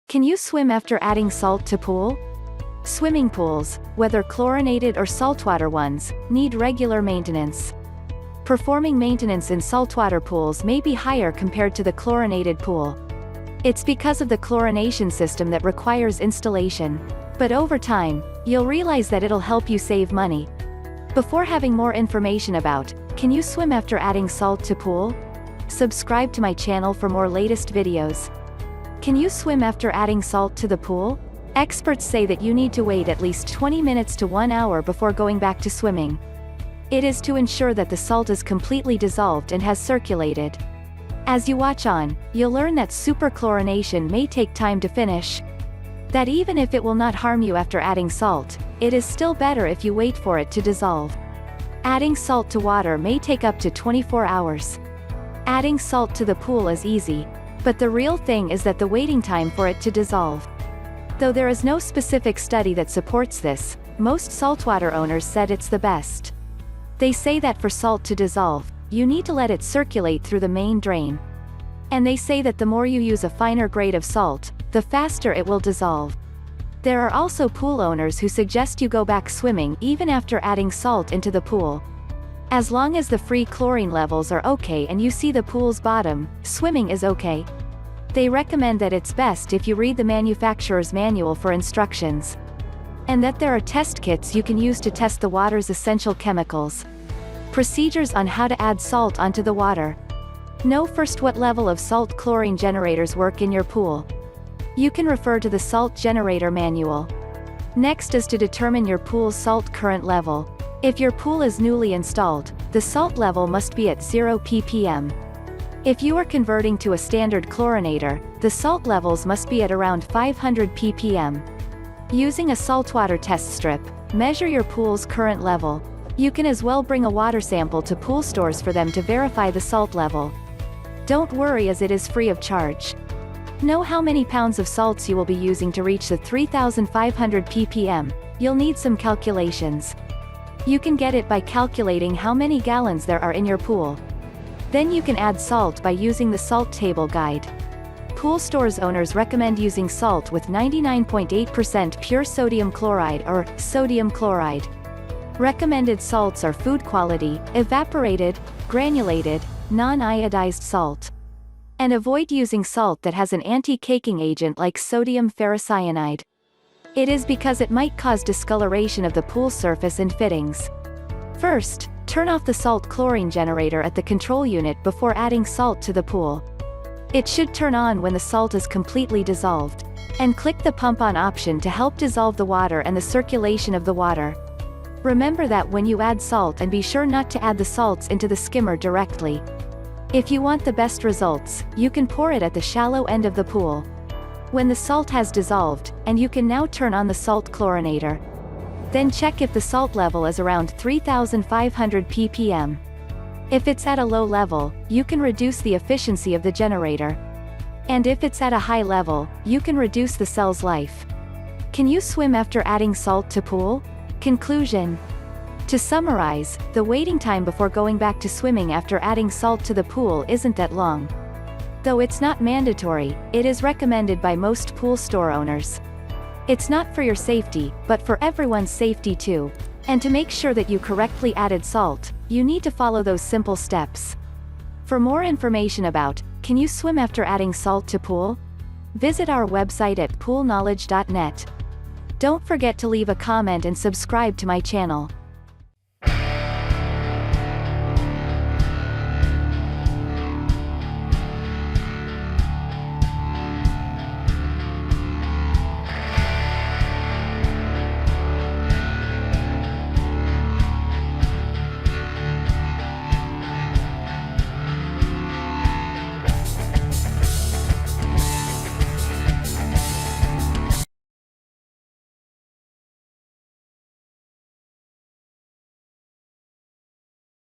Can you swim after adding salt to pool? Swimming pools, whether chlorinated or saltwater ones, need regular maintenance. Performing maintenance in saltwater pools may be higher compared to the chlorinated pool. It's because of the chlorination system that requires installation. But over time, you'll realize that it'll help you save money. Before having more information about, can you swim after adding salt to pool? Subscribe to my channel for more latest videos. Can you swim after adding salt to the pool? Experts say that you need to wait at least 20 minutes to 1 hour before going back to swimming. It is to ensure that the salt is completely dissolved and has circulated. As you watch on, you'll learn that superchlorination may take time to finish. That even if it will not harm you after adding salt, it is still better if you wait for it to dissolve. Adding salt to water may take up to 24 hours. Adding salt to the pool is easy, but the real thing is that the waiting time for it to dissolve. Though there is no specific study that supports this, most saltwater owners said it's the best. They say that for salt to dissolve, you need to let it circulate through the main drain. And they say that the more you use a finer grade of salt, the faster it will dissolve. There are also pool owners who suggest you go back swimming even after adding salt into the pool. As long as the free chlorine levels are okay and you see the pool's bottom, swimming is okay. They recommend that it's best if you read the manufacturer's manual for instructions. And that there are test kits you can use to test the water's essential chemicals. Procedures on how to add salt onto the water. Know first what level of salt chlorine generators work in your pool. You can refer to the salt generator manual. Next is to determine your pool's salt current level. If your pool is newly installed, the salt level must be at 0 ppm. If you are converting to a standard chlorinator, the salt levels must be at around 500 ppm. Using a saltwater test strip, measure your pool's current level. You can as well bring a water sample to pool stores for them to verify the salt level. Don't worry, as it is free of charge. Know how many pounds of salts you will be using to reach the 3,500 ppm. You'll need some calculations. You can get it by calculating how many gallons there are in your pool. Then you can add salt by using the salt table guide. Pool stores owners recommend using salt with 99.8% pure sodium chloride or sodium chloride. Recommended salts are food quality, evaporated, granulated, non-iodized salt. And avoid using salt that has an anti-caking agent like sodium ferrocyanide. It is because it might cause discoloration of the pool surface and fittings. First, turn off the salt chlorine generator at the control unit before adding salt to the pool. It should turn on when the salt is completely dissolved. And click the pump on option to help dissolve the water and the circulation of the water. Remember that when you add salt, and be sure not to add the salts into the skimmer directly. If you want the best results, you can pour it at the shallow end of the pool. When the salt has dissolved, and you can now turn on the salt chlorinator. Then check if the salt level is around 3,500 ppm. If it's at a low level, you can reduce the efficiency of the generator. And if it's at a high level, you can reduce the cell's life. Can you swim after adding salt to pool? Conclusion. To summarize, the waiting time before going back to swimming after adding salt to the pool isn't that long. Though it's not mandatory, it is recommended by most pool store owners. It's not for your safety, but for everyone's safety too. And to make sure that you correctly added salt, you need to follow those simple steps. For more information about, can you swim after adding salt to pool? Visit our website at poolknowledge.net. Don't forget to leave a comment and subscribe to my channel.